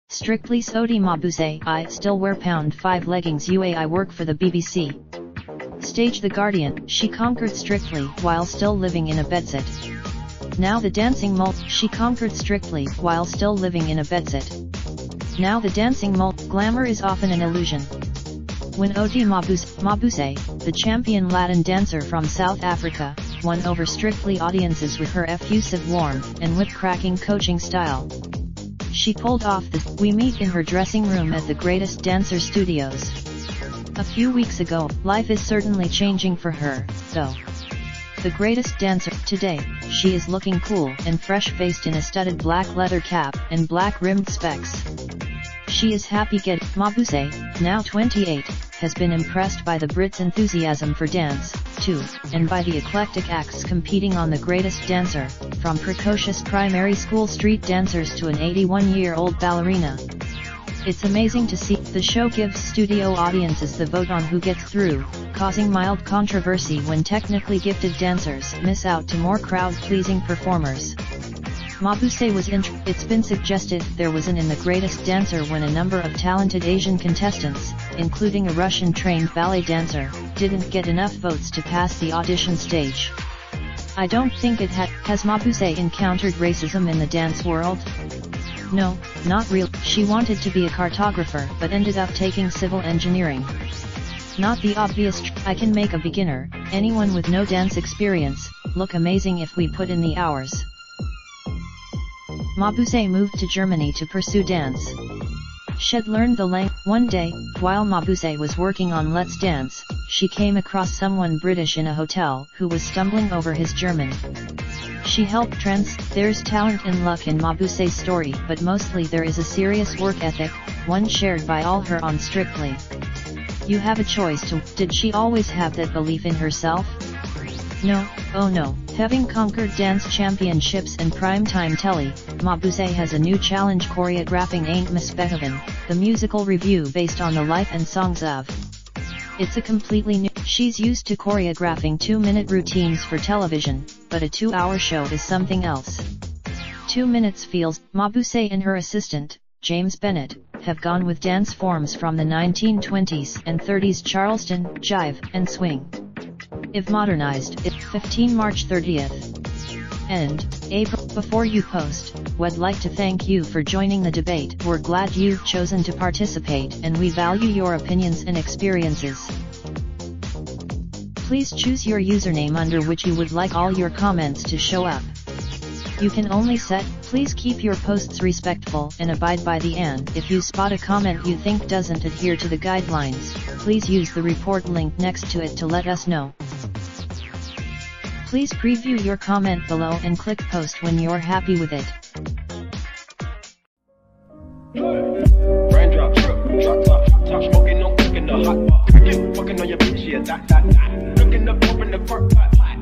Strictly Oti Mabuse I still wear #5 leggings I work for the BBC. Stage The Guardian, she conquered Strictly while still living in a bedsit. Now the dancing mult, she conquered Strictly while still living in a bedsit. Now the dancing mult, glamour is often an illusion. When Oti Mabuse, the champion Latin dancer from South Africa, won over Strictly audiences with her effusive warmth and whip-cracking coaching style. She pulled off the "We meet in her dressing room at the Greatest Dancer Studios." A few weeks ago, life is certainly changing for her, though. The Greatest Dancer, today, she is looking cool and fresh-faced in a studded black leather cap and black-rimmed specs. She is happy Mabuse, now 28, has been impressed by the Brits' enthusiasm for dance, too, and by the eclectic acts competing on The Greatest Dancer, from precocious primary school street dancers to an 81-year-old ballerina. It's amazing to see. The show gives studio audiences the vote on who gets through, causing mild controversy when technically gifted dancers miss out to more crowd-pleasing performers. Mabuse was it's been suggested there was an in The Greatest Dancer when a number of talented Asian contestants, including a Russian-trained ballet dancer, didn't get enough votes to pass the audition stage. I don't think it has Mabuse encountered racism in the dance world? No, not real. She wanted to be a cartographer but ended up taking civil engineering. Not the obvious I can make a beginner, anyone with no dance experience, look amazing if we put in the hours. Mabuse moved to Germany to pursue dance. She'd learned the language. One day, while Mabuse was working on Let's Dance, she came across someone British in a hotel who was stumbling over his German. She helped There's talent and luck in Mabuse's story, but mostly there is a serious work ethic, one shared by all her on Strictly. You have a choice to. Did she always have that belief in herself? No, oh no. Having conquered dance championships and primetime telly, Mabuse has a new challenge choreographing Ain't Miss Beethoven, the musical revue based on the life and songs of. It's a completely new. She's used to choreographing 2-minute routines for television, but a 2-hour show is something else. 2 minutes feels. Mabuse and her assistant, James Bennett, have gone with dance forms from the 1920s and 30s Charleston, jive, and swing. If modernized, it's 15 March 30th. And, April. Before you post, we'd like to thank you for joining the debate. We're glad you've chosen to participate and we value your opinions and experiences. Please choose your username under which you would like all your comments to show up. You can only set. Please keep your posts respectful and abide by the and. If you spot a comment you think doesn't adhere to the guidelines, please use the report link next to it to let us know. Please preview your comment below and click post when you're happy with it. Raindrop, truck top smoking, no cooking the hot pot. Fucking on your bitch, yeah, that. Looking up, open the park pot.